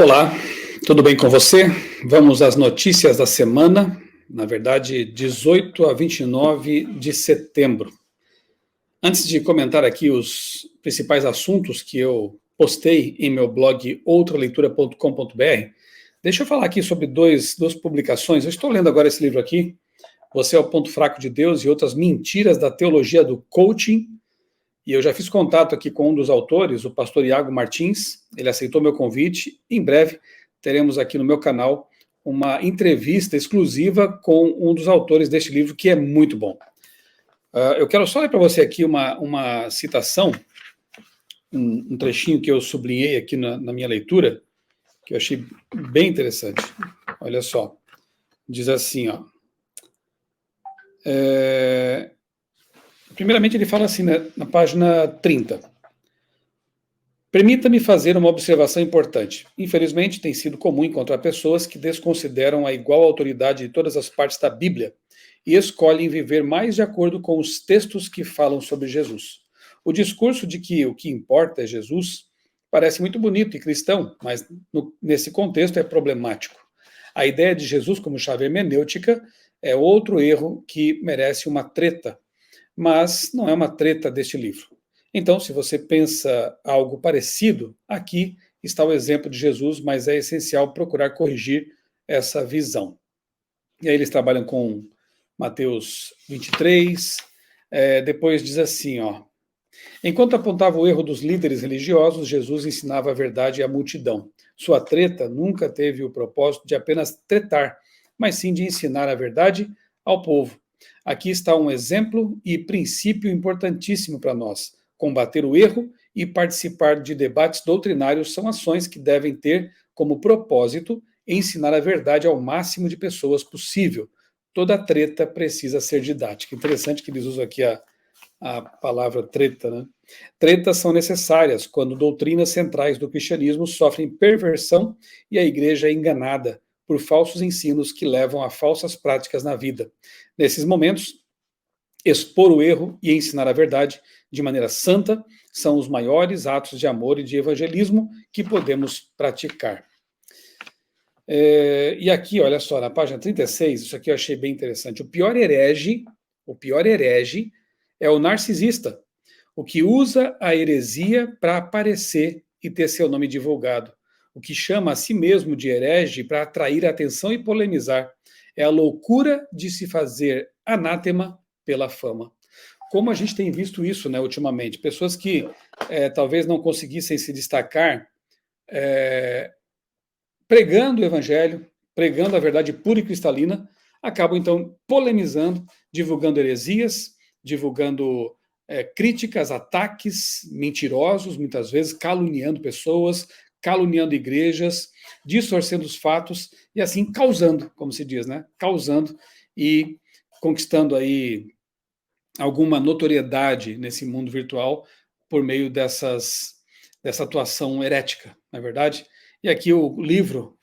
Olá, tudo bem com você? Vamos às notícias da semana, na verdade, 18 a 29 de setembro. Antes de comentar aqui os principais assuntos que eu postei em meu blog outraleitura.com.br, deixa eu falar aqui sobre duas publicações. Eu estou lendo agora esse livro aqui, Você é o Ponto Fraco de Deus e Outras Mentiras da Teologia do Coaching. E eu já fiz contato aqui com um dos autores, o pastor Iago Martins. Ele aceitou meu convite. Em breve teremos aqui no meu canal uma entrevista exclusiva com um dos autores deste livro, que é muito bom. Eu quero só ler para você aqui uma citação, um trechinho que eu sublinhei aqui na minha leitura, que eu achei bem interessante. Olha só, diz assim, ó. Primeiramente ele fala assim, né, na página 30. Permita-me fazer uma observação importante. Infelizmente, tem sido comum encontrar pessoas que desconsideram a igual autoridade de todas as partes da Bíblia e escolhem viver mais de acordo com os textos que falam sobre Jesus. O discurso de que o que importa é Jesus parece muito bonito e cristão, mas nesse contexto é problemático. A ideia de Jesus como chave hermenêutica é outro erro que merece uma treta, mas não é uma treta deste livro. Então, se você pensa algo parecido, aqui está o exemplo de Jesus, mas é essencial procurar corrigir essa visão. E aí eles trabalham com Mateus 23, depois diz assim, ó. Enquanto apontava o erro dos líderes religiosos, Jesus ensinava a verdade à multidão. Sua treta nunca teve o propósito de apenas tretar, mas sim de ensinar a verdade ao povo. Aqui está um exemplo e princípio importantíssimo para nós. Combater o erro e participar de debates doutrinários são ações que devem ter como propósito ensinar a verdade ao máximo de pessoas possível. Toda treta precisa ser didática. Interessante que eles usam aqui a palavra treta, né? Tretas são necessárias quando doutrinas centrais do cristianismo sofrem perversão e a igreja é enganada por falsos ensinos que levam a falsas práticas na vida. Nesses momentos, expor o erro e ensinar a verdade de maneira santa são os maiores atos de amor e de evangelismo que podemos praticar. E aqui, olha só, na página 36, isso aqui eu achei bem interessante. O pior herege é o narcisista, o que usa a heresia para aparecer e ter seu nome divulgado. O que chama a si mesmo de herege para atrair atenção e polemizar. É a loucura de se fazer anátema pela fama. Como a gente tem visto isso, né, ultimamente, pessoas que talvez não conseguissem se destacar pregando o evangelho, pregando a verdade pura e cristalina, acabam então polemizando, divulgando heresias, divulgando críticas, ataques mentirosos, muitas vezes caluniando pessoas, caluniando igrejas, distorcendo os fatos e assim causando, como se diz, né, causando e conquistando aí alguma notoriedade nesse mundo virtual por meio dessa atuação herética, não é verdade? E aqui o livro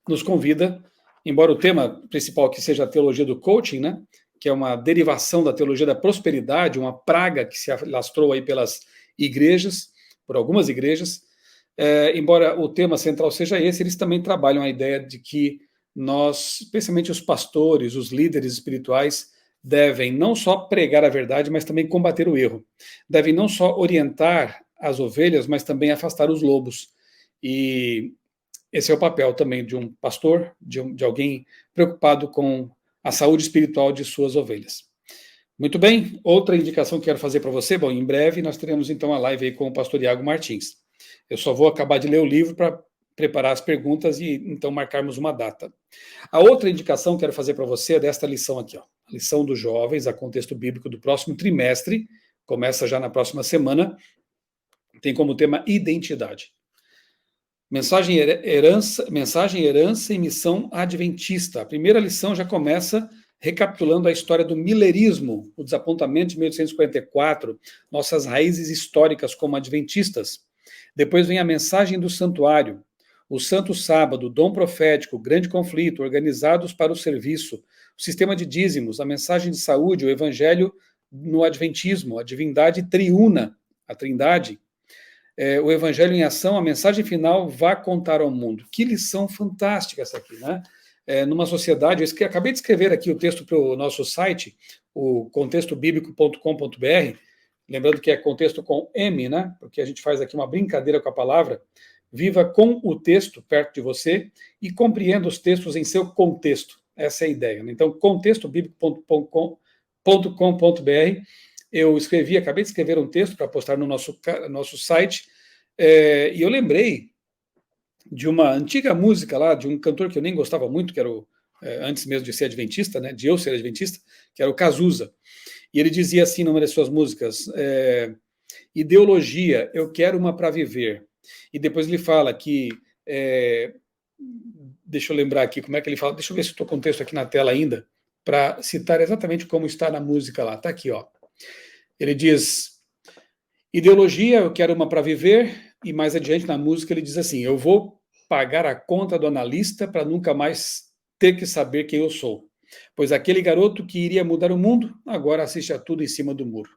nos convida, embora o tema principal que seja a teologia do coaching, né, que é uma derivação da teologia da prosperidade, uma praga que se alastrou aí pelas igrejas, por algumas igrejas, embora o tema central seja esse, eles também trabalham a ideia de que nós, especialmente os pastores, os líderes espirituais, devem não só pregar a verdade, mas também combater o erro. Devem não só orientar as ovelhas, mas também afastar os lobos. E esse é o papel também de um pastor, de alguém preocupado com a saúde espiritual de suas ovelhas. Muito bem, outra indicação que quero fazer para você, bom, em breve nós teremos então a live aí com o pastor Iago Martins. Eu só vou acabar de ler o livro para preparar as perguntas e então marcarmos uma data. A outra indicação que quero fazer para você é desta lição aqui, ó. A lição dos jovens, a contexto bíblico do próximo trimestre, começa já na próxima semana, tem como tema identidade. Mensagem, herança e missão adventista. A primeira lição já começa recapitulando a história do milerismo, o desapontamento de 1844, nossas raízes históricas como adventistas. Depois vem a mensagem do santuário, o Santo Sábado, o dom profético, o grande conflito, organizados para o serviço, o sistema de dízimos, a mensagem de saúde, o evangelho no adventismo, a divindade triuna, a trindade. o Evangelho em Ação, a mensagem final, vá contar ao mundo. Que lição fantástica essa aqui, né? Numa sociedade, acabei de escrever aqui o texto para o nosso site, o contextobiblico.com.br, lembrando que é contexto com M, né? Porque a gente faz aqui uma brincadeira com a palavra. Viva com o texto perto de você e compreenda os textos em seu contexto. Essa é a ideia, né? Então, contextobiblico.com.br, eu acabei de escrever um texto para postar no nosso site, e eu lembrei de uma antiga música lá, de um cantor que eu nem gostava muito, que era antes mesmo de ser adventista, né, de eu ser adventista, que era o Cazuza. E ele dizia assim numa das suas músicas, ideologia, eu quero uma para viver. E depois ele fala que, deixa eu lembrar aqui como é que ele fala, deixa eu ver se estou com o texto aqui na tela ainda, para citar exatamente como está na música lá. Está aqui, ó. Ele diz, ideologia, eu quero uma para viver, e mais adiante na música ele diz assim, eu vou pagar a conta do analista para nunca mais ter que saber quem eu sou. Pois aquele garoto que iria mudar o mundo, agora assiste a tudo em cima do muro.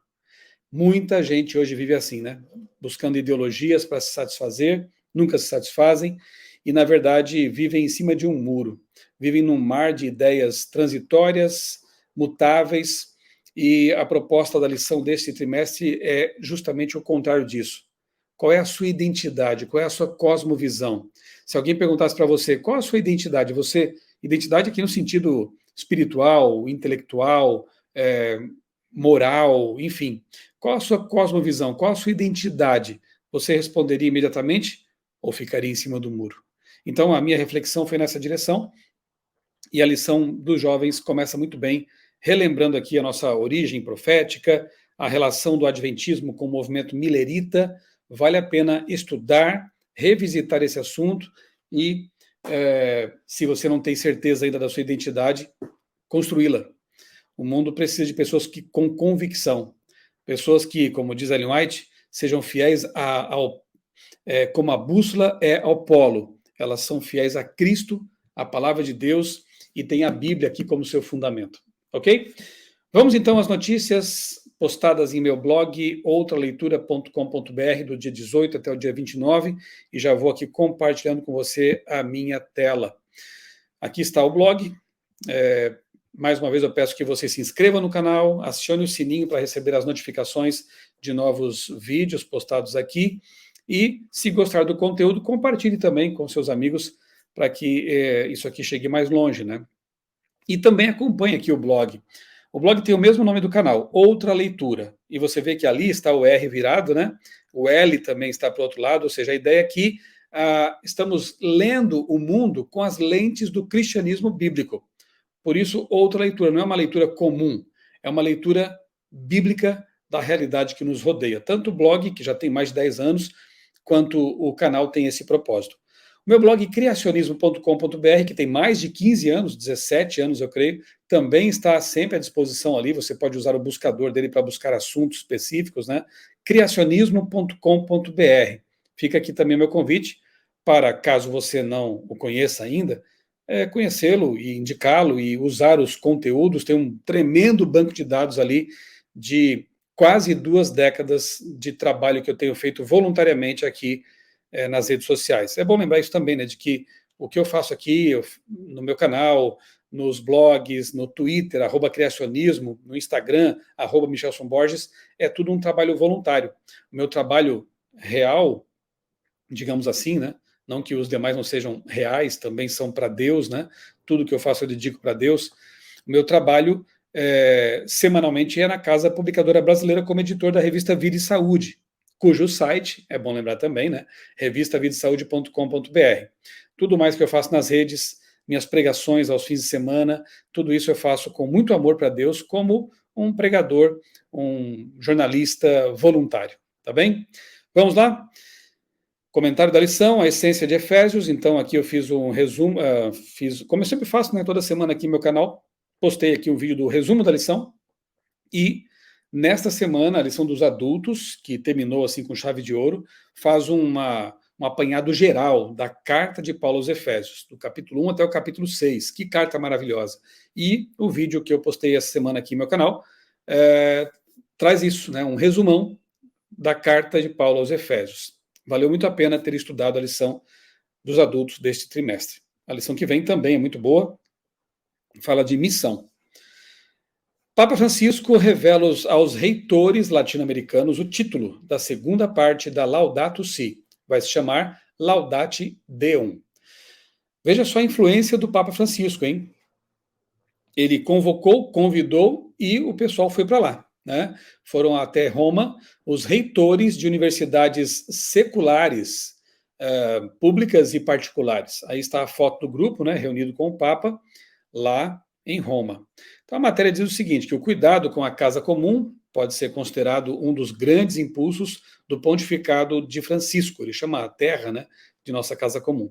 Muita gente hoje vive assim, né? Buscando ideologias para se satisfazer, nunca se satisfazem, e na verdade vivem em cima de um muro. Vivem num mar de ideias transitórias, mutáveis, e a proposta da lição deste trimestre é justamente o contrário disso. Qual é a sua identidade? Qual é a sua cosmovisão? Se alguém perguntasse para você, qual é a sua identidade? Identidade aqui no sentido espiritual, intelectual, moral, enfim. Qual a sua cosmovisão? Qual a sua identidade? Você responderia imediatamente ou ficaria em cima do muro? Então, a minha reflexão foi nessa direção, e a lição dos jovens começa muito bem, relembrando aqui a nossa origem profética, a relação do adventismo com o movimento milerita. Vale a pena estudar, revisitar esse assunto e, se você não tem certeza ainda da sua identidade, construí-la. O mundo precisa de pessoas com convicção, pessoas que, como diz Ellen White, sejam fiéis como a bússola é ao polo. Elas são fiéis a Cristo, a palavra de Deus, e tem a Bíblia aqui como seu fundamento. Ok? Vamos então às notícias postadas em meu blog, outraleitura.com.br, do dia 18 até o dia 29, e já vou aqui compartilhando com você a minha tela. Aqui está o blog. Mais uma vez eu peço que você se inscreva no canal, acione o sininho para receber as notificações de novos vídeos postados aqui, e se gostar do conteúdo, compartilhe também com seus amigos para que isso aqui chegue mais longe, né? E também acompanhe aqui o blog. O blog tem o mesmo nome do canal, Outra Leitura, e você vê que ali está o R virado, né? O L também está para o outro lado, ou seja, a ideia é que estamos lendo o mundo com as lentes do cristianismo bíblico. Por isso, outra leitura, não é uma leitura comum, é uma leitura bíblica da realidade que nos rodeia. Tanto o blog, que já tem mais de 10 anos, quanto o canal tem esse propósito. O meu blog, criacionismo.com.br, que tem mais de 15 anos, 17 anos eu creio, também está sempre à disposição ali, você pode usar o buscador dele para buscar assuntos específicos, né? criacionismo.com.br. Fica aqui também o meu convite para, caso você não o conheça ainda, conhecê-lo e indicá-lo e usar os conteúdos. Tem um tremendo banco de dados ali de quase 2 décadas de trabalho que eu tenho feito voluntariamente aqui nas redes sociais. É bom lembrar isso também, né, de que o que eu faço aqui no meu canal, nos blogs, no Twitter, @criacionismo, no Instagram, @michelson_borges, é tudo um trabalho voluntário. O meu trabalho real, digamos assim, né, não que os demais não sejam reais, também são para Deus, né? Tudo que eu faço eu dedico para Deus. O meu trabalho semanalmente é na Casa Publicadora Brasileira como editor da revista Vida e Saúde, cujo site, é bom lembrar também, né? revistavidasaude.com.br. Tudo mais que eu faço nas redes, minhas pregações aos fins de semana, tudo isso eu faço com muito amor para Deus, como um pregador, um jornalista voluntário, tá bem? Vamos lá? Comentário da lição, a essência de Efésios. Então aqui eu fiz um resumo, como eu sempre faço, né, toda semana aqui no meu canal, postei aqui um vídeo do resumo da lição, e nesta semana, a lição dos adultos, que terminou assim com chave de ouro, faz um apanhado geral da carta de Paulo aos Efésios, do capítulo 1 até o capítulo 6. Que carta maravilhosa! E o vídeo que eu postei essa semana aqui no meu canal traz isso, né, um resumão da carta de Paulo aos Efésios. valeu muito a pena ter estudado a lição dos adultos deste trimestre. A lição que vem também é muito boa, fala de missão. Papa Francisco revela aos reitores latino-americanos o título da segunda parte da Laudato Si. Vai se chamar Laudate Deum. Veja só a influência do Papa Francisco, hein? Ele convocou, convidou e o pessoal foi para lá, né? Foram até Roma os reitores de universidades seculares, públicas e particulares. Aí está a foto do grupo, né, reunido com o Papa, lá em Roma. Então a matéria diz o seguinte, que o cuidado com a casa comum pode ser considerado um dos grandes impulsos do pontificado de Francisco, ele chama a terra, né, de nossa casa comum.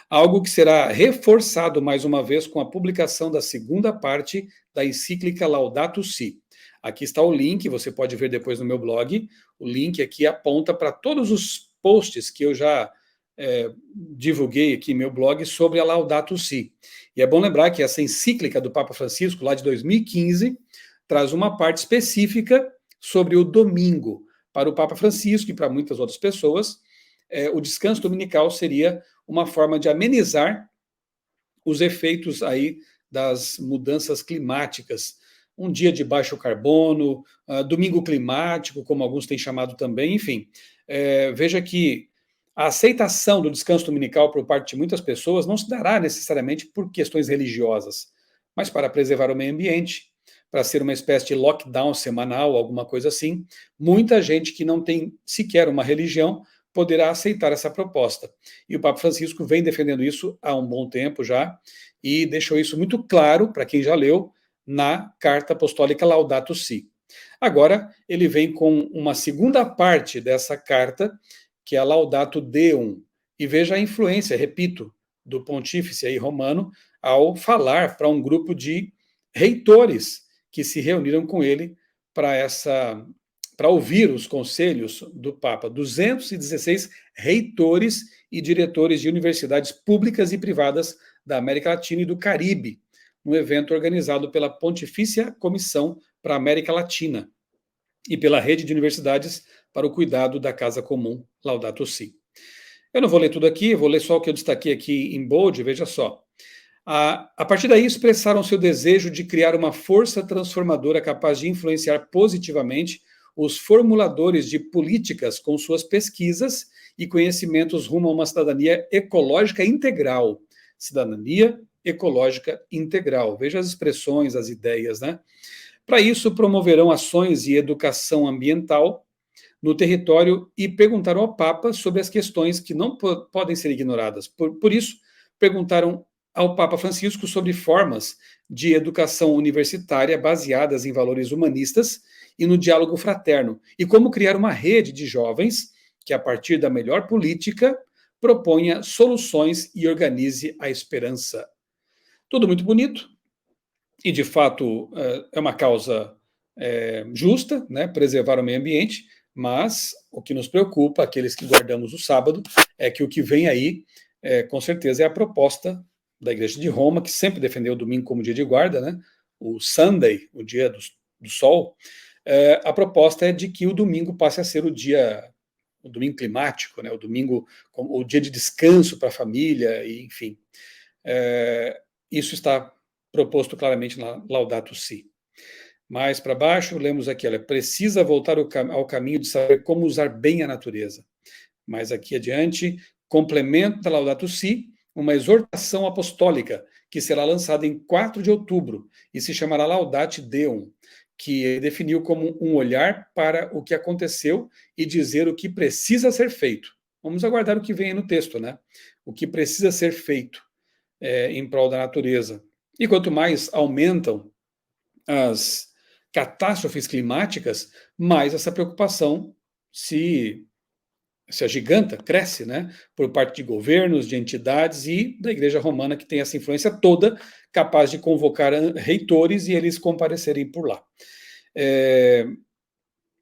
Algo que será reforçado mais uma vez com a publicação da segunda parte da encíclica Laudato Si. Aqui está o link, você pode ver depois no meu blog, o link aqui aponta para todos os posts que eu já divulguei aqui no meu blog sobre a Laudato Si. E é bom lembrar que essa encíclica do Papa Francisco, lá de 2015, traz uma parte específica sobre o domingo. Para o Papa Francisco e para muitas outras pessoas, o descanso dominical seria uma forma de amenizar os efeitos aí das mudanças climáticas. Um dia de baixo carbono, domingo climático, como alguns têm chamado também, enfim. Veja que a aceitação do descanso dominical por parte de muitas pessoas não se dará necessariamente por questões religiosas, mas para preservar o meio ambiente, para ser uma espécie de lockdown semanal, alguma coisa assim. Muita gente que não tem sequer uma religião poderá aceitar essa proposta. E o Papa Francisco vem defendendo isso há um bom tempo já, e deixou isso muito claro, para quem já leu, na Carta Apostólica Laudato Si. Agora, ele vem com uma segunda parte dessa carta, que é a Laudato Deum, e veja a influência, repito, do pontífice aí romano, ao falar para um grupo de reitores que se reuniram com ele para ouvir os conselhos do Papa. 216 reitores e diretores de universidades públicas e privadas da América Latina e do Caribe, um evento organizado pela Pontifícia Comissão para a América Latina e pela Rede de Universidades para o Cuidado da Casa Comum, Laudato Si. Eu não vou ler tudo aqui, vou ler só o que eu destaquei aqui em bold, veja só. A partir daí, expressaram seu desejo de criar uma força transformadora capaz de influenciar positivamente os formuladores de políticas com suas pesquisas e conhecimentos rumo a uma cidadania ecológica integral. Cidadania ecológica integral. Veja as expressões, as ideias, né? Para isso, promoverão ações de educação ambiental no território e perguntaram ao Papa sobre as questões que não podem ser ignoradas. Por isso, perguntaram ao Papa Francisco sobre formas de educação universitária baseadas em valores humanistas e no diálogo fraterno, e como criar uma rede de jovens que, a partir da melhor política, proponha soluções e organize a esperança. Tudo muito bonito, e de fato é uma causa justa, né, preservar o meio ambiente, mas o que nos preocupa, aqueles que guardamos o sábado, é que o que vem aí, com certeza, é a proposta da Igreja de Roma, que sempre defendeu o domingo como dia de guarda, né, o Sunday, o dia do sol. A proposta é de que o domingo passe a ser o domingo climático, né, o domingo, o dia de descanso para a família, e, enfim. Isso está proposto claramente na Laudato Si. Mais para baixo, lemos aqui, olha, precisa voltar ao caminho de saber como usar bem a natureza. Mais aqui adiante, complemento da Laudato Si, uma exortação apostólica, que será lançada em 4 de outubro, e se chamará Laudate Deum, que ele definiu como um olhar para o que aconteceu e dizer o que precisa ser feito. Vamos aguardar o que vem aí no texto, né? O que precisa ser feito em prol da natureza. E quanto mais aumentam as catástrofes climáticas, mais essa preocupação se agiganta, cresce, né, por parte de governos, de entidades e da Igreja Romana, que tem essa influência toda, capaz de convocar reitores e eles comparecerem por lá.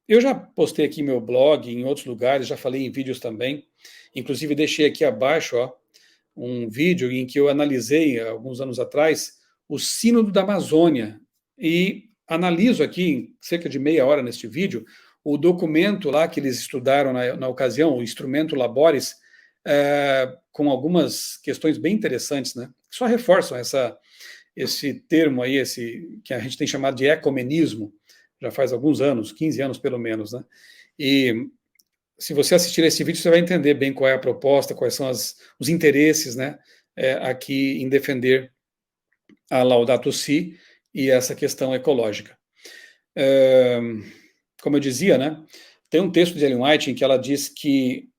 Eu já postei aqui meu blog, em outros lugares, já falei em vídeos também, inclusive deixei aqui abaixo um vídeo em que eu analisei, alguns anos atrás, o Sínodo da Amazônia, e analiso aqui, em cerca de meia hora neste vídeo, o documento lá que eles estudaram na ocasião, o Instrumento Laboris, com algumas questões bem interessantes, né, que só reforçam esse termo aí, que a gente tem chamado de ecumenismo, já faz alguns anos, 15 anos pelo menos, né? E se você assistir esse vídeo, você vai entender bem qual é a proposta, quais são os interesses, né, aqui em defender a Laudato Si e essa questão ecológica. Como eu dizia, né, tem um texto de Ellen White em que ela diz que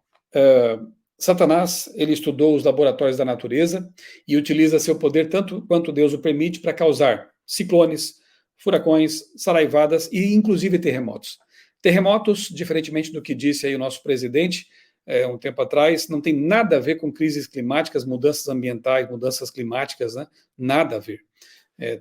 Satanás, ele estudou os laboratórios da natureza e utiliza seu poder tanto quanto Deus o permite para causar ciclones, furacões, saraivadas e inclusive terremotos. Terremotos, diferentemente do que disse aí o nosso presidente um tempo atrás, não tem nada a ver com crises climáticas, mudanças ambientais, mudanças climáticas, né? Nada a ver.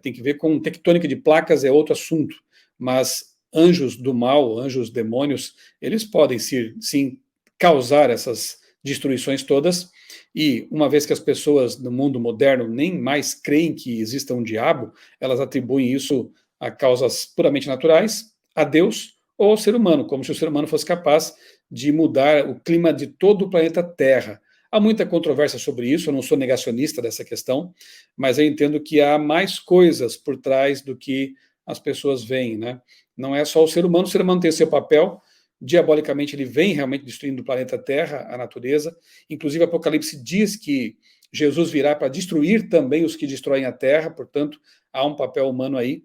Tem que ver com tectônica de placas, é outro assunto, mas anjos do mal, anjos demônios, eles podem sim causar essas destruições todas, e uma vez que as pessoas no mundo moderno nem mais creem que exista um diabo, elas atribuem isso a causas puramente naturais, a Deus ou ao ser humano, como se o ser humano fosse capaz de mudar o clima de todo o planeta Terra. Há muita controvérsia sobre isso, eu não sou negacionista dessa questão, mas eu entendo que há mais coisas por trás do que as pessoas veem, né? Não é só o ser humano tem seu papel, diabolicamente ele vem realmente destruindo o planeta Terra, a natureza, inclusive Apocalipse diz que Jesus virá para destruir também os que destroem a Terra, portanto, há um papel humano aí,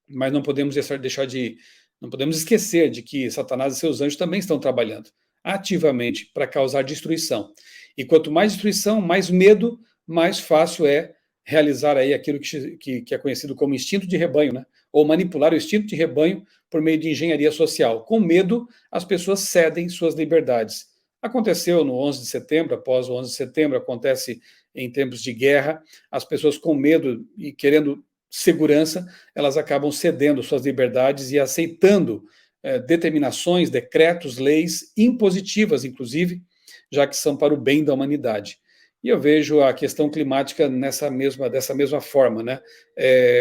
mas não podemos não podemos esquecer de que Satanás e seus anjos também estão trabalhando ativamente para causar destruição. E quanto mais destruição, mais medo, mais fácil é realizar aí aquilo que é conhecido como instinto de rebanho, né? Ou manipular o instinto de rebanho por meio de engenharia social. Com medo, as pessoas cedem suas liberdades. Aconteceu no 11 de setembro, após o 11 de setembro, acontece em tempos de guerra, as pessoas com medo e querendo segurança, elas acabam cedendo suas liberdades e aceitando determinações, decretos, leis impositivas, inclusive, já que são para o bem da humanidade. E eu vejo a questão climática dessa mesma forma, né?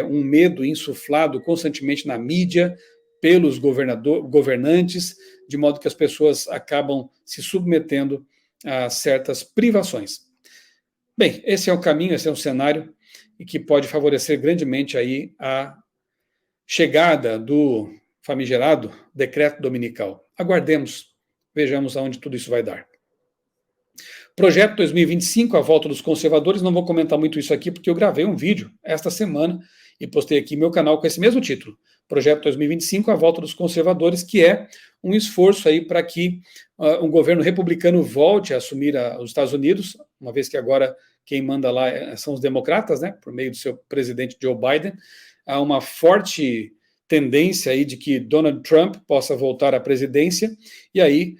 Um medo insuflado constantemente na mídia, pelos governantes, de modo que as pessoas acabam se submetendo a certas privações. Bem, esse é o caminho, esse é um cenário e que pode favorecer grandemente aí a chegada do famigerado decreto dominical. Aguardemos, vejamos aonde tudo isso vai dar. Projeto 2025, a volta dos conservadores, não vou comentar muito isso aqui porque eu gravei um vídeo esta semana e postei aqui no meu canal com esse mesmo título. Projeto 2025, a volta dos conservadores, que é um esforço aí para que um governo republicano volte a assumir os Estados Unidos, uma vez que agora quem manda lá são os democratas, né, por meio do seu presidente Joe Biden. Há uma forte tendência aí de que Donald Trump possa voltar à presidência, e aí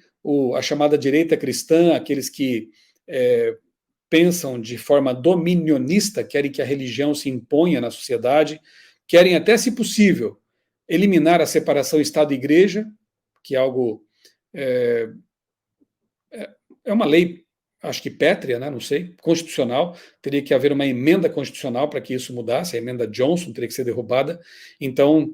a chamada direita cristã, aqueles que pensam de forma dominionista, querem que a religião se imponha na sociedade, querem até, se possível, eliminar a separação Estado e Igreja, que é algo... é uma lei, acho que pétrea, né, não sei, constitucional, teria que haver uma emenda constitucional para que isso mudasse, a emenda Johnson teria que ser derrubada, então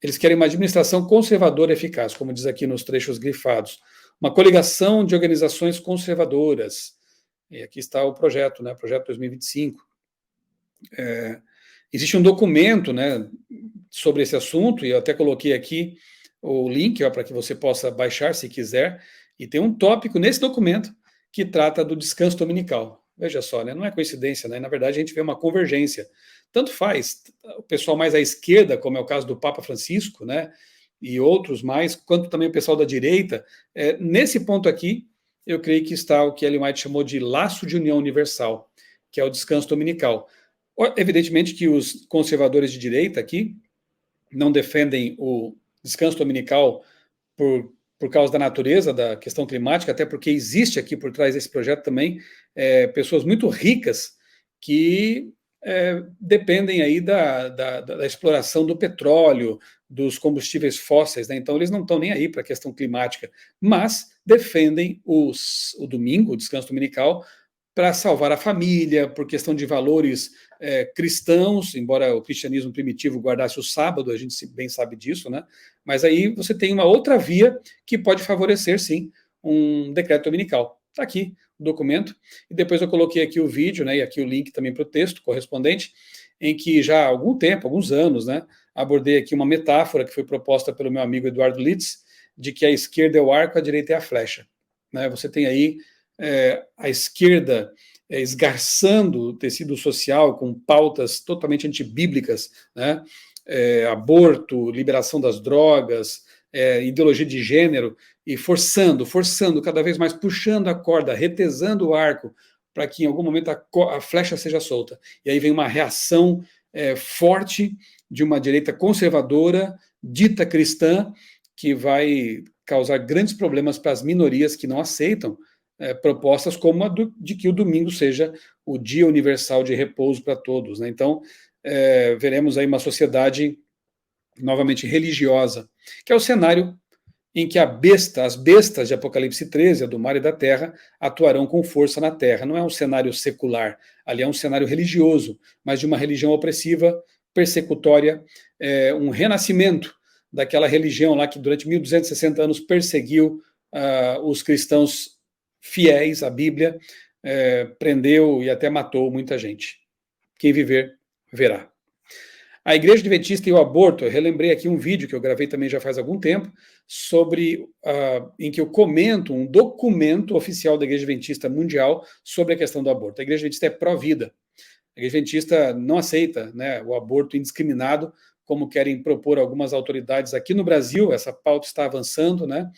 eles querem uma administração conservadora eficaz, como diz aqui nos trechos grifados, uma coligação de organizações conservadoras, e aqui está o projeto, né, projeto 2025. Existe um documento, né, sobre esse assunto, e eu até coloquei aqui o link para que você possa baixar se quiser, e tem um tópico nesse documento que trata do descanso dominical. Veja só, né, não é coincidência, né, na verdade a gente vê uma convergência. Tanto faz o pessoal mais à esquerda, como é o caso do Papa Francisco, né, e outros mais, quanto também o pessoal da direita, nesse ponto aqui, eu creio que está o que Ellen White chamou de laço de união universal, que é o descanso dominical. Evidentemente que os conservadores de direita aqui não defendem o descanso dominical por causa da natureza, da questão climática, até porque existe aqui por trás desse projeto também pessoas muito ricas que dependem aí da exploração do petróleo, dos combustíveis fósseis, né? Então eles não estão nem aí para a questão climática, mas defendem o domingo, o descanso dominical, para salvar a família, por questão de valores cristãos, embora o cristianismo primitivo guardasse o sábado, a gente bem sabe disso, né? Mas aí você tem uma outra via que pode favorecer, sim, um decreto dominical. Está aqui o documento, e depois eu coloquei aqui o vídeo, né, e aqui o link também para o texto correspondente, em que já há algum tempo, alguns anos, né, abordei aqui uma metáfora que foi proposta pelo meu amigo Eduardo Litz, de que a esquerda é o arco, a direita é a flecha. Né? Você tem aí a esquerda esgarçando o tecido social com pautas totalmente antibíblicas, né? Aborto, liberação das drogas, ideologia de gênero, e forçando cada vez mais, puxando a corda, retesando o arco, para que em algum momento a flecha seja solta. E aí vem uma reação forte de uma direita conservadora, dita cristã, que vai causar grandes problemas para as minorias que não aceitam propostas como a de que o domingo seja o dia universal de repouso para todos. Né? Então, veremos aí uma sociedade novamente religiosa, que é o cenário em que as bestas de Apocalipse 13, a do mar e da terra, atuarão com força na terra. Não é um cenário secular, ali é um cenário religioso, mas de uma religião opressiva, persecutória, um renascimento daquela religião lá que durante 1260 anos perseguiu os cristãos fiéis à Bíblia, prendeu e até matou muita gente. Quem viver, verá. A Igreja Adventista e o aborto, eu relembrei aqui um vídeo que eu gravei também já faz algum tempo, em que eu comento um documento oficial da Igreja Adventista Mundial sobre a questão do aborto. A Igreja Adventista é pró-vida. A Igreja Adventista não aceita, né, o aborto indiscriminado, como querem propor algumas autoridades aqui no Brasil. Essa pauta está avançando, né?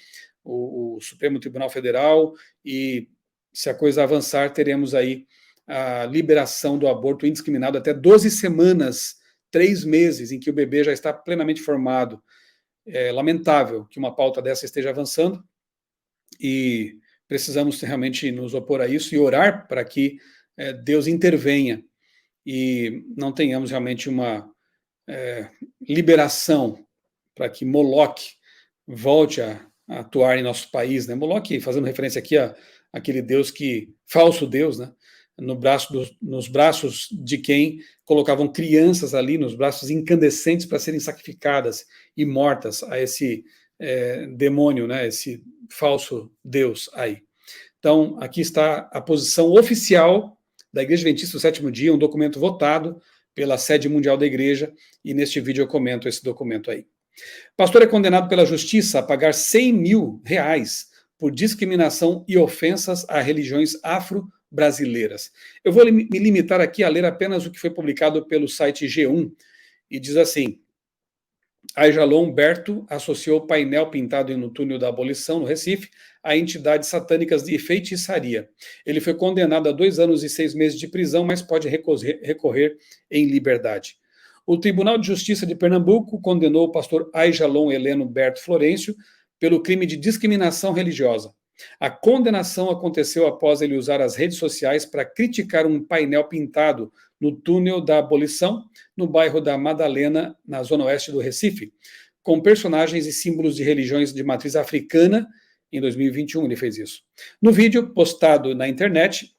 O Supremo Tribunal Federal, e se a coisa avançar, teremos aí a liberação do aborto indiscriminado até 12 semanas, 3 meses, em que o bebê já está plenamente formado. É lamentável que uma pauta dessa esteja avançando, e precisamos realmente nos opor a isso e orar para que Deus intervenha e não tenhamos realmente uma liberação para que Moloque volte a atuar em nosso país, né? Moloque, fazendo referência aqui àquele Deus falso Deus, né? Nos braços de quem colocavam crianças ali, nos braços incandescentes para serem sacrificadas e mortas a esse demônio, né? Esse falso Deus aí. Então, aqui está a posição oficial da Igreja Adventista do Sétimo Dia, um documento votado pela sede mundial da Igreja, e neste vídeo eu comento esse documento aí. Pastor é condenado pela justiça a pagar R$100 mil por discriminação e ofensas a religiões afro-brasileiras. Eu vou me limitar aqui a ler apenas o que foi publicado pelo site G1, e diz assim: Aijalon Berto associou painel pintado no túnel da abolição, no Recife, a entidades satânicas de feitiçaria. Ele foi condenado a 2 anos e 6 meses de prisão, mas pode recorrer em liberdade. O Tribunal de Justiça de Pernambuco condenou o pastor Aijalon Heleno Berto Florencio pelo crime de discriminação religiosa. A condenação aconteceu após ele usar as redes sociais para criticar um painel pintado no túnel da abolição, no bairro da Madalena, na zona oeste do Recife, com personagens e símbolos de religiões de matriz africana. Em 2021 ele fez isso. No vídeo postado na internet,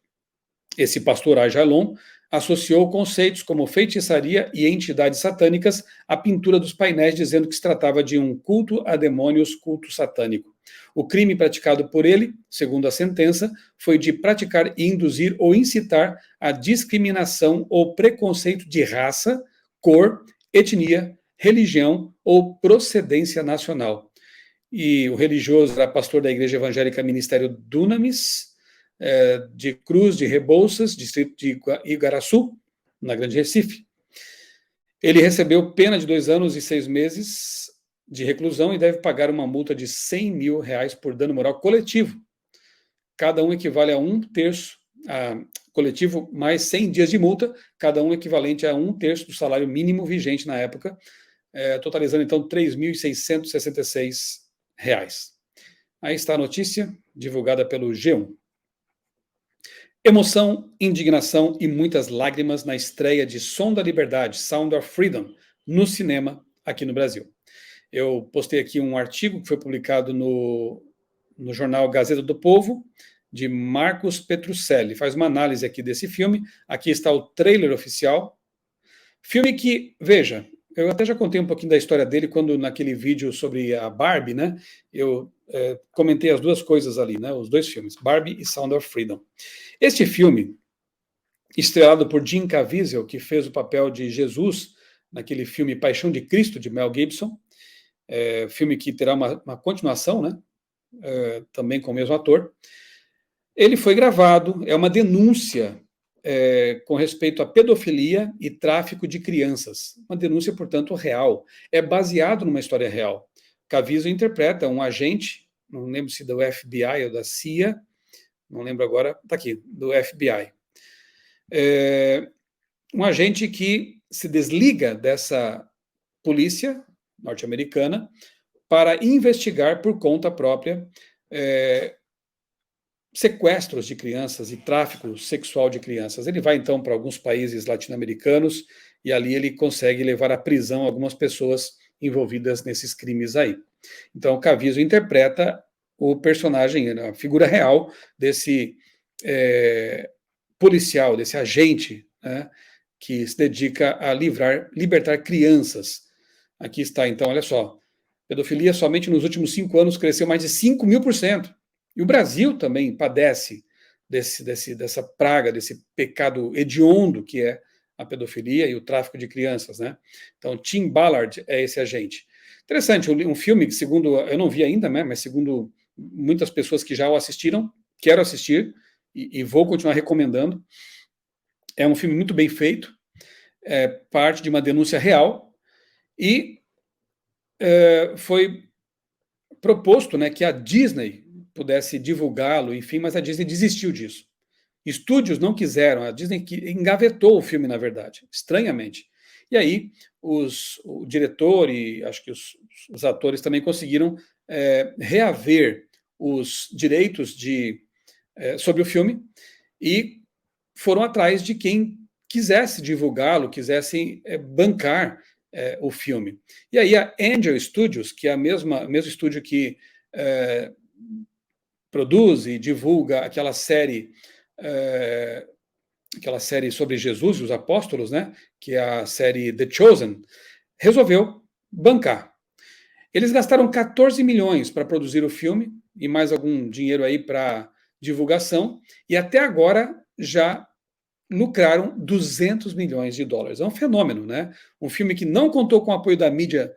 esse pastor Aijalon associou conceitos como feitiçaria e entidades satânicas à pintura dos painéis, dizendo que se tratava de um culto a demônios, culto satânico. O crime praticado por ele, segundo a sentença, foi de praticar e induzir ou incitar a discriminação ou preconceito de raça, cor, etnia, religião ou procedência nacional. E o religioso era pastor da Igreja Evangélica Ministério Dunamis, de Cruz de Rebouças, distrito de Igaraçu, na Grande Recife. Ele recebeu pena de 2 anos e 6 meses de reclusão e deve pagar uma multa de R$100 mil por dano moral coletivo. Cada um equivale a 1/3, coletivo mais 100 dias de multa, cada um equivalente a 1/3 do salário mínimo vigente na época, totalizando então R$3.666. Aí está a notícia, divulgada pelo G1. Emoção, indignação e muitas lágrimas na estreia de Som da Liberdade, Sound of Freedom, no cinema aqui no Brasil. Eu postei aqui um artigo que foi publicado no jornal Gazeta do Povo, de Marcos Petruccelli. Faz uma análise aqui desse filme. Aqui está o trailer oficial. Filme que, veja, eu até já contei um pouquinho da história dele quando naquele vídeo sobre a Barbie, né? Eu comentei as duas coisas ali, né? Os dois filmes, Barbie e Sound of Freedom. Este filme, estrelado por Jim Caviezel, que fez o papel de Jesus naquele filme Paixão de Cristo, de Mel Gibson, filme que terá uma continuação, né? Também com o mesmo ator. Ele foi gravado, é uma denúncia com respeito à pedofilia e tráfico de crianças. Uma denúncia, portanto, real. É baseado numa história real. Caviezel interpreta um agente, não lembro se do FBI ou da CIA, não lembro agora, está aqui, do FBI. Um agente que se desliga dessa polícia norte-americana para investigar por conta própria sequestros de crianças e tráfico sexual de crianças. Ele vai, então, para alguns países latino-americanos e ali ele consegue levar à prisão algumas pessoas envolvidas nesses crimes aí. Então, Caviezel interpreta o personagem, a figura real desse policial, desse agente, né, que se dedica a libertar crianças. Aqui está, então, olha só. Pedofilia somente nos últimos 5 anos cresceu mais de 5.000%. E o Brasil também padece dessa praga, desse pecado hediondo que é a pedofilia e o tráfico de crianças, né? Então, Tim Ballard é esse agente. Interessante, um filme que, segundo, eu não vi ainda, né, mas segundo muitas pessoas que já o assistiram, quero assistir e vou continuar recomendando. É um filme muito bem feito, parte de uma denúncia real e foi proposto, né, que a Disney pudesse divulgá-lo, enfim, mas a Disney desistiu disso. Estúdios não quiseram, a Disney engavetou o filme, na verdade, estranhamente. E aí o diretor e acho que os atores também conseguiram reaver os direitos sobre o filme e foram atrás de quem quisesse divulgá-lo, quisesse bancar o filme. E aí a Angel Studios, que é o mesmo estúdio que produz e divulga aquela série sobre Jesus e os apóstolos, né, que é a série The Chosen, resolveu bancar. Eles gastaram 14 milhões para produzir o filme e mais algum dinheiro aí para divulgação, e até agora já lucraram 200 milhões de dólares. É um fenômeno, né? Um filme que não contou com o apoio da mídia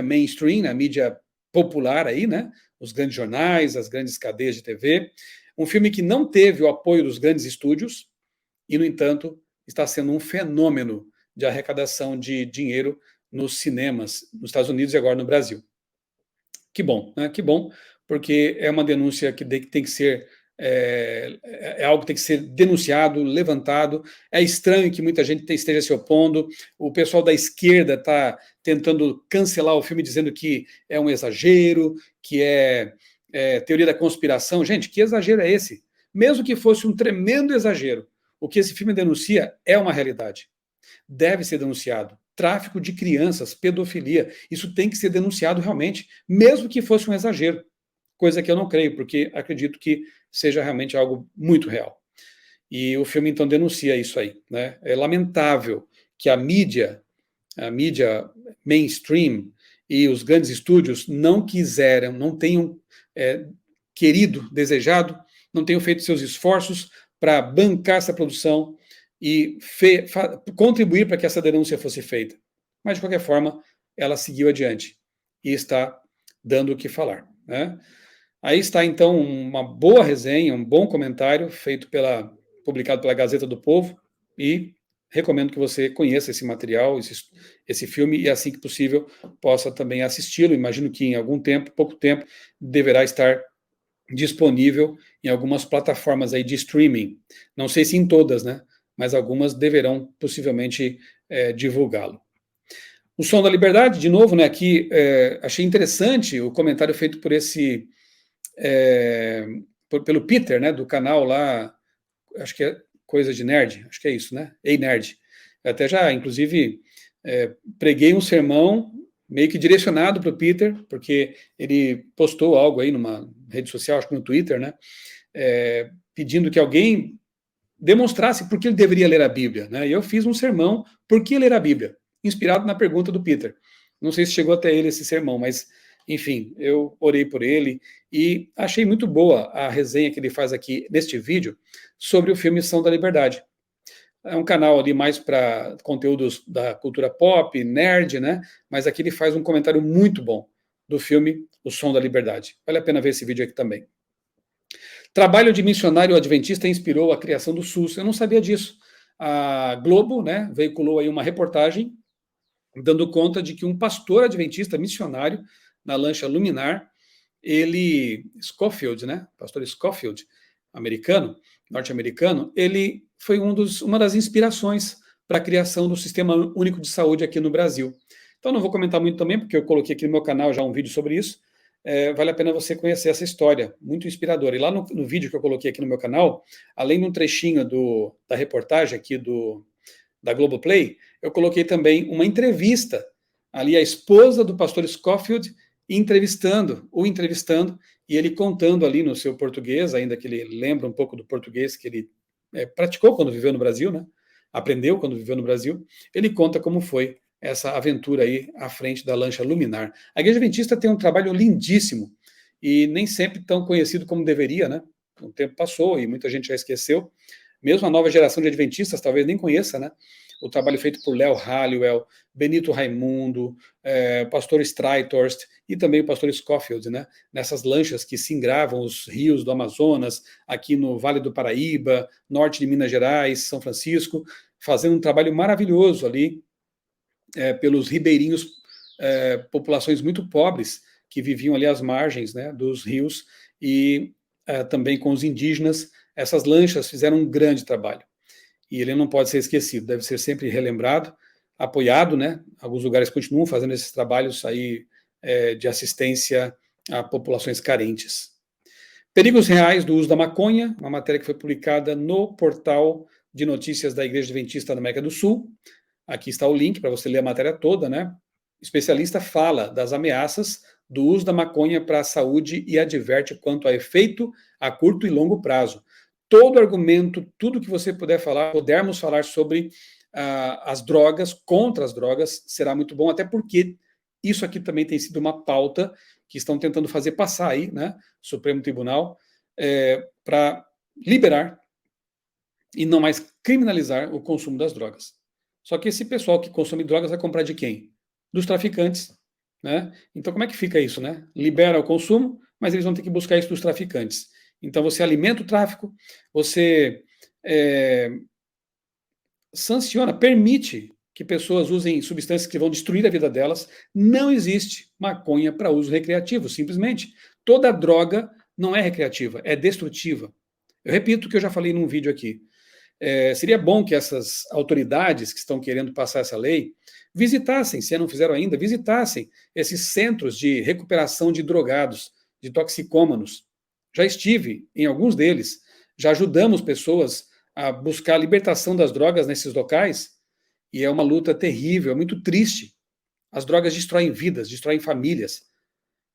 mainstream, a mídia popular aí, né? Os grandes jornais, as grandes cadeias de TV. Um filme que não teve o apoio dos grandes estúdios e, no entanto, está sendo um fenômeno de arrecadação de dinheiro nos cinemas nos Estados Unidos e agora no Brasil. Que bom, né? Que bom, porque é uma denúncia que tem que ser algo que tem que ser denunciado, levantado. É estranho que muita gente esteja se opondo. O pessoal da esquerda está tentando cancelar o filme, dizendo que é um exagero, que é teoria da conspiração. Gente, que exagero é esse? Mesmo que fosse um tremendo exagero, o que esse filme denuncia é uma realidade. Deve ser denunciado. Tráfico de crianças, pedofilia, isso tem que ser denunciado realmente, mesmo que fosse um exagero. Coisa que eu não creio, porque acredito que seja realmente algo muito real. E o filme, então, denuncia isso aí, né? É lamentável que a mídia mainstream e os grandes estúdios não quiseram, não tenham querido, desejado, não tenham feito seus esforços para bancar essa produção e contribuir para que essa denúncia fosse feita. Mas, de qualquer forma, ela seguiu adiante e está dando o que falar, né? Aí está, então, uma boa resenha, um bom comentário publicado pela Gazeta do Povo, e recomendo que você conheça esse material, esse filme, e assim que possível possa também assisti-lo. Imagino que em algum tempo, pouco tempo, deverá estar disponível em algumas plataformas aí de streaming. Não sei se em todas, né? Mas algumas deverão possivelmente divulgá-lo. O Som da Liberdade, de novo, né? Aqui achei interessante o comentário feito por pelo Peter, né, do canal lá, acho que é Coisa de Nerd, acho que é isso, né? Ei Nerd. Eu até já, inclusive, preguei um sermão meio que direcionado para o Peter, porque ele postou algo aí numa rede social, acho que no Twitter, né? pedindo que alguém demonstrasse por que ele deveria ler a Bíblia, né? E eu fiz um sermão, por que ler a Bíblia? Inspirado na pergunta do Peter. Não sei se chegou até ele esse sermão, mas, enfim, eu orei por ele e achei muito boa a resenha que ele faz aqui neste vídeo sobre o filme Som da Liberdade. É um canal ali mais para conteúdos da cultura pop, nerd, né? Mas aqui ele faz um comentário muito bom do filme O Som da Liberdade. Vale a pena ver esse vídeo aqui também. Trabalho de missionário adventista inspirou a criação do SUS. Eu não sabia disso. A Globo, né, veiculou aí uma reportagem dando conta de que um pastor adventista missionário na lancha Luminar, ele, Scofield, né, pastor Scofield, americano, norte-americano, ele foi uma das inspirações para a criação do Sistema Único de Saúde aqui no Brasil. Então não vou comentar muito também, porque eu coloquei aqui no meu canal já um vídeo sobre isso. Vale a pena você conhecer essa história, muito inspiradora. E lá no vídeo que eu coloquei aqui no meu canal, além de um trechinho da reportagem aqui da Globoplay, eu coloquei também uma entrevista, ali a esposa do pastor Scofield entrevistando, e ele contando ali no seu português, ainda que ele lembra um pouco do português que ele praticou quando viveu no Brasil, né? Aprendeu quando viveu no Brasil, ele conta como foi essa aventura aí à frente da lancha Luminar. A Igreja Adventista tem um trabalho lindíssimo e nem sempre tão conhecido como deveria, né? O tempo passou e muita gente já esqueceu. Mesmo a nova geração de adventistas talvez nem conheça, né? O trabalho feito por Léo Halliwell, Benito Raimundo, pastor Streithorst e também o pastor Scofield, né? Nessas lanchas que singravam os rios do Amazonas, aqui no Vale do Paraíba, norte de Minas Gerais, São Francisco, fazendo um trabalho maravilhoso ali, pelos ribeirinhos, populações muito pobres que viviam ali às margens, né, dos rios, e também com os indígenas. Essas lanchas fizeram um grande trabalho e ele não pode ser esquecido, deve ser sempre relembrado, apoiado, né? Alguns lugares continuam fazendo esses trabalhos aí de assistência a populações carentes. Perigos reais do uso da maconha, uma matéria que foi publicada no portal de notícias da Igreja Adventista da América do Sul. Aqui está o link para você ler a matéria toda, né? O especialista fala das ameaças do uso da maconha para a saúde e adverte quanto a efeito a curto e longo prazo. Todo argumento, tudo que você pudermos falar sobre as drogas, contra as drogas, será muito bom, até porque isso aqui também tem sido uma pauta que estão tentando fazer passar aí, né? Supremo Tribunal, para liberar e não mais criminalizar o consumo das drogas. Só que esse pessoal que consome drogas vai comprar de quem? Dos traficantes, né? Então como é que fica isso, né? Libera o consumo, mas eles vão ter que buscar isso dos traficantes. Então você alimenta o tráfico, você sanciona, permite que pessoas usem substâncias que vão destruir a vida delas. Não existe maconha para uso recreativo, simplesmente. Toda droga não é recreativa, é destrutiva. Eu repito o que eu já falei num vídeo aqui. Seria bom que essas autoridades que estão querendo passar essa lei visitassem, se não fizeram ainda, visitassem esses centros de recuperação de drogados, de toxicômanos. Já estive em alguns deles, já ajudamos pessoas a buscar a libertação das drogas nesses locais, e é uma luta terrível, é muito triste. As drogas destroem vidas, destroem famílias,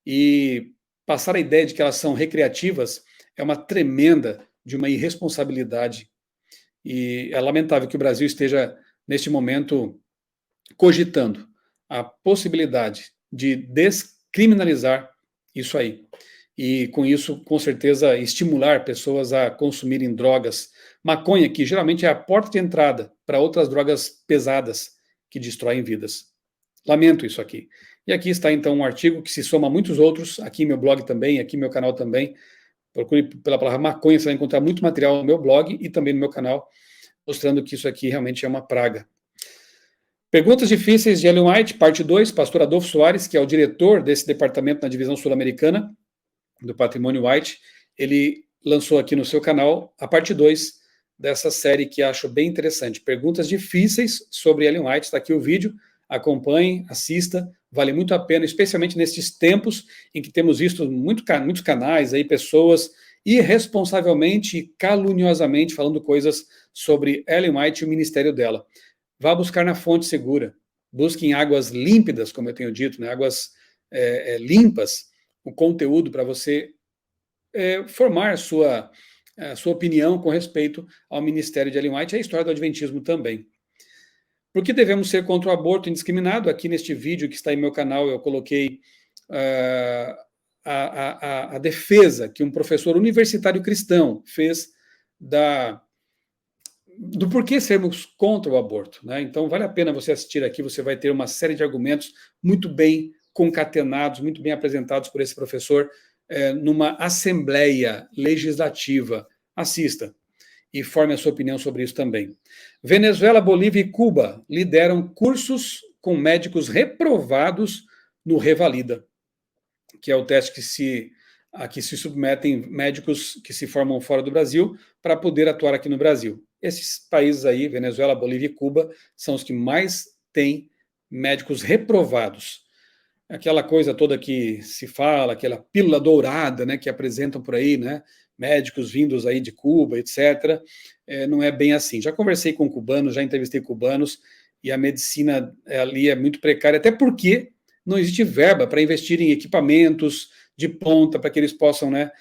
e passar a ideia de que elas são recreativas é uma tremenda de uma irresponsabilidade. E é lamentável que o Brasil esteja, neste momento, cogitando a possibilidade de descriminalizar isso aí. E, com isso, com certeza, estimular pessoas a consumirem drogas. Maconha, que geralmente é a porta de entrada para outras drogas pesadas que destroem vidas. Lamento isso aqui. E aqui está, então, um artigo que se soma a muitos outros, aqui meu blog também, aqui meu canal também. Procure pela palavra maconha, você vai encontrar muito material no meu blog e também no meu canal, mostrando que isso aqui realmente é uma praga. Perguntas difíceis de Ellen White, parte 2, pastor Adolfo Soares, que é o diretor desse departamento na divisão sul-americana do Patrimônio White, ele lançou aqui no seu canal a parte 2 dessa série que acho bem interessante. Perguntas difíceis sobre Ellen White, está aqui o vídeo, acompanhe, assista, vale muito a pena, especialmente nesses tempos em que temos visto muitos canais aí, pessoas irresponsavelmente e caluniosamente falando coisas sobre Ellen White e o ministério dela. Vá buscar na fonte segura, busque em águas límpidas, como eu tenho dito, né, águas limpas, o conteúdo para você formar sua a sua opinião com respeito ao ministério de Ellen White e à história do Adventismo também. Por que devemos ser contra o aborto indiscriminado? Aqui neste vídeo que está em meu canal eu coloquei a defesa que um professor universitário cristão fez do porquê sermos contra o aborto, né? Então vale a pena você assistir aqui, você vai ter uma série de argumentos muito bem concatenados, muito bem apresentados por esse professor numa assembleia legislativa. Assista e forme a sua opinião sobre isso também. Venezuela, Bolívia e Cuba lideram cursos com médicos reprovados no Revalida, que é o teste a que se submetem médicos que se formam fora do Brasil para poder atuar aqui no Brasil. Esses países aí, Venezuela, Bolívia e Cuba, são os que mais têm médicos reprovados. Aquela coisa toda que se fala, aquela pílula dourada, né, que apresentam por aí, né, médicos vindos aí de Cuba, etc., não é bem assim. Já conversei com cubanos, já entrevistei cubanos, e a medicina ali é muito precária, até porque não existe verba para investir em equipamentos de ponta para que eles possam, né,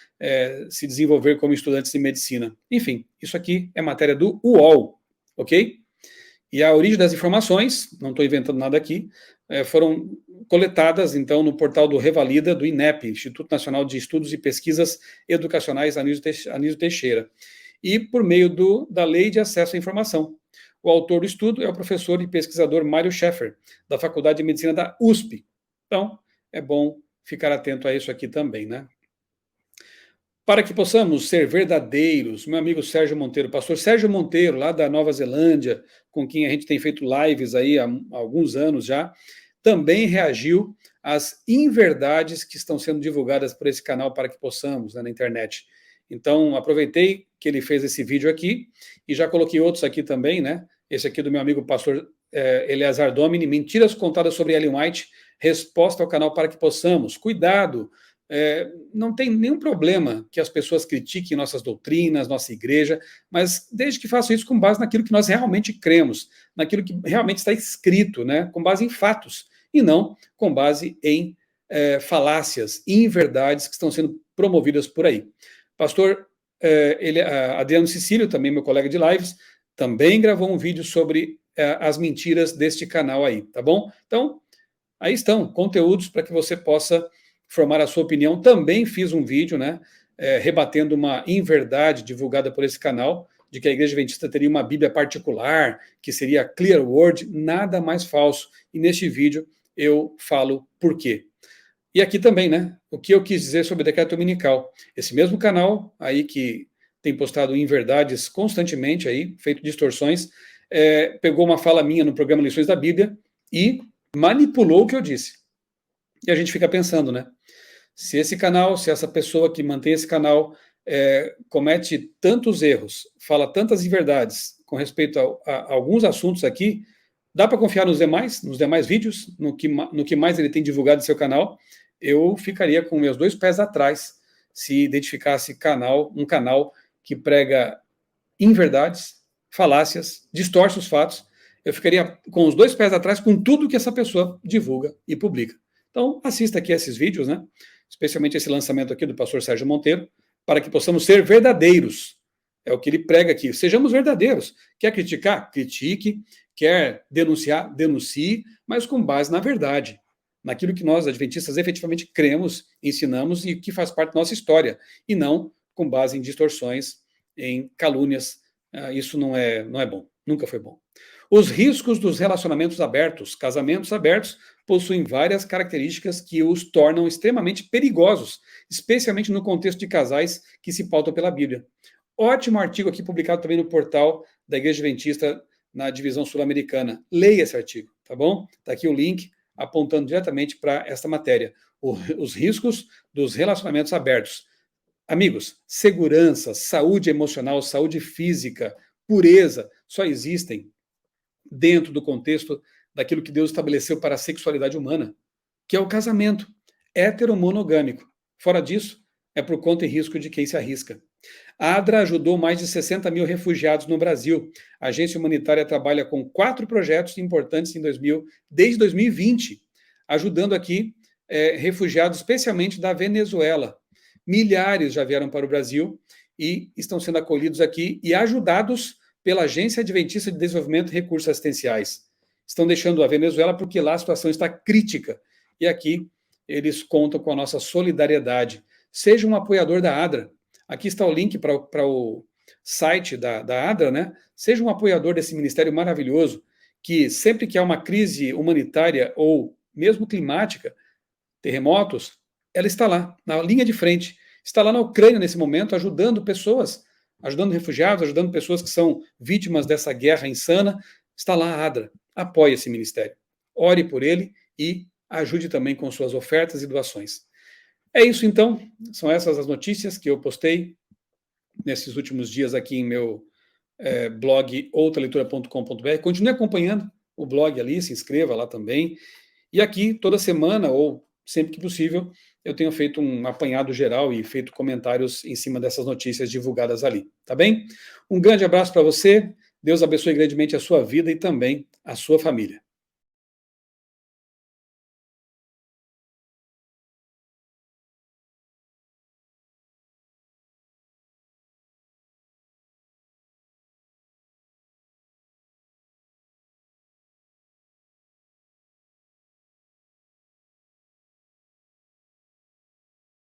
se desenvolver como estudantes de medicina. Enfim, isso aqui é matéria do UOL, ok? E a origem das informações, não estou inventando nada aqui, foram coletadas, então, no portal do Revalida, do INEP, Instituto Nacional de Estudos e Pesquisas Educacionais Anísio Teixeira, e por meio da Lei de Acesso à Informação. O autor do estudo é o professor e pesquisador Mário Schaeffer, da Faculdade de Medicina da USP. Então, é bom ficar atento a isso aqui também, né? Para que possamos ser verdadeiros, meu amigo Sérgio Monteiro, pastor Sérgio Monteiro, lá da Nova Zelândia, com quem a gente tem feito lives aí há alguns anos já, também reagiu às inverdades que estão sendo divulgadas por esse canal Para que Possamos, né, na internet. Então, aproveitei que ele fez esse vídeo aqui e já coloquei outros aqui também, né? Esse aqui do meu amigo pastor Eleazar Domini, Mentiras Contadas sobre Ellen White, resposta ao canal Para que Possamos. Cuidado! Não tem nenhum problema que as pessoas critiquem nossas doutrinas, nossa igreja, mas desde que façam isso com base naquilo que nós realmente cremos, naquilo que realmente está escrito, né, com base em fatos, e não com base em falácias, inverdades que estão sendo promovidas por aí. Pastor Adriano Cecílio, também meu colega de lives, também gravou um vídeo sobre as mentiras deste canal aí, tá bom? Então, aí estão conteúdos para que você possa formar a sua opinião. Também fiz um vídeo, né, rebatendo uma inverdade divulgada por esse canal, de que a Igreja Adventista teria uma Bíblia particular, que seria Clear Word, nada mais falso. E neste vídeo eu falo por quê. E aqui também, né, o que eu quis dizer sobre o decreto dominical. Esse mesmo canal aí que tem postado inverdades constantemente aí, feito distorções, pegou uma fala minha no programa Lições da Bíblia e manipulou o que eu disse. E a gente fica pensando, né? Se esse canal, se essa pessoa que mantém esse canal comete tantos erros, fala tantas inverdades com respeito a alguns assuntos aqui, dá para confiar nos demais vídeos, no que mais ele tem divulgado no seu canal? Eu ficaria com meus dois pés atrás se identificasse um canal que prega inverdades, falácias, distorce os fatos. Eu ficaria com os dois pés atrás com tudo que essa pessoa divulga e publica. Então, assista aqui esses vídeos, né? Especialmente esse lançamento aqui do pastor Sérgio Monteiro, para que possamos ser verdadeiros. É o que ele prega aqui. Sejamos verdadeiros. Quer criticar? Critique. Quer denunciar? Denuncie, mas com base na verdade, naquilo que nós, adventistas, efetivamente cremos, ensinamos e que faz parte da nossa história, e não com base em distorções, em calúnias. Isso não é bom, nunca foi bom. Os riscos dos relacionamentos abertos, casamentos abertos, possuem várias características que os tornam extremamente perigosos, especialmente no contexto de casais que se pautam pela Bíblia. Ótimo artigo aqui publicado também no portal da Igreja Adventista na divisão sul-americana. Leia esse artigo, tá bom? Está aqui o link apontando diretamente para esta matéria. Os riscos dos relacionamentos abertos. Amigos, segurança, saúde emocional, saúde física, pureza, só existem dentro do contexto daquilo que Deus estabeleceu para a sexualidade humana, que é o casamento heteromonogâmico. Fora disso, é por conta e risco de quem se arrisca. A ADRA ajudou mais de 60 mil refugiados no Brasil. A agência humanitária trabalha com 4 projetos importantes desde 2020, ajudando aqui refugiados, especialmente da Venezuela. Milhares já vieram para o Brasil e estão sendo acolhidos aqui e ajudados pela Agência Adventista de Desenvolvimento e Recursos Assistenciais. Estão deixando a Venezuela porque lá a situação está crítica. E aqui eles contam com a nossa solidariedade. Seja um apoiador da ADRA. Aqui está o link para o site da ADRA, né? Seja um apoiador desse ministério maravilhoso, que sempre que há uma crise humanitária ou mesmo climática, terremotos, ela está lá, na linha de frente. Está lá na Ucrânia nesse momento, ajudando pessoas, ajudando refugiados, ajudando pessoas que são vítimas dessa guerra insana. Está lá a ADRA. Apoie esse ministério. Ore por ele e ajude também com suas ofertas e doações. É isso então, são essas as notícias que eu postei nesses últimos dias aqui em meu blog outraleitura.com.br. Continue acompanhando o blog ali, se inscreva lá também. E aqui, toda semana, ou sempre que possível, eu tenho feito um apanhado geral e feito comentários em cima dessas notícias divulgadas ali, tá bem? Um grande abraço para você, Deus abençoe grandemente a sua vida e também a sua família.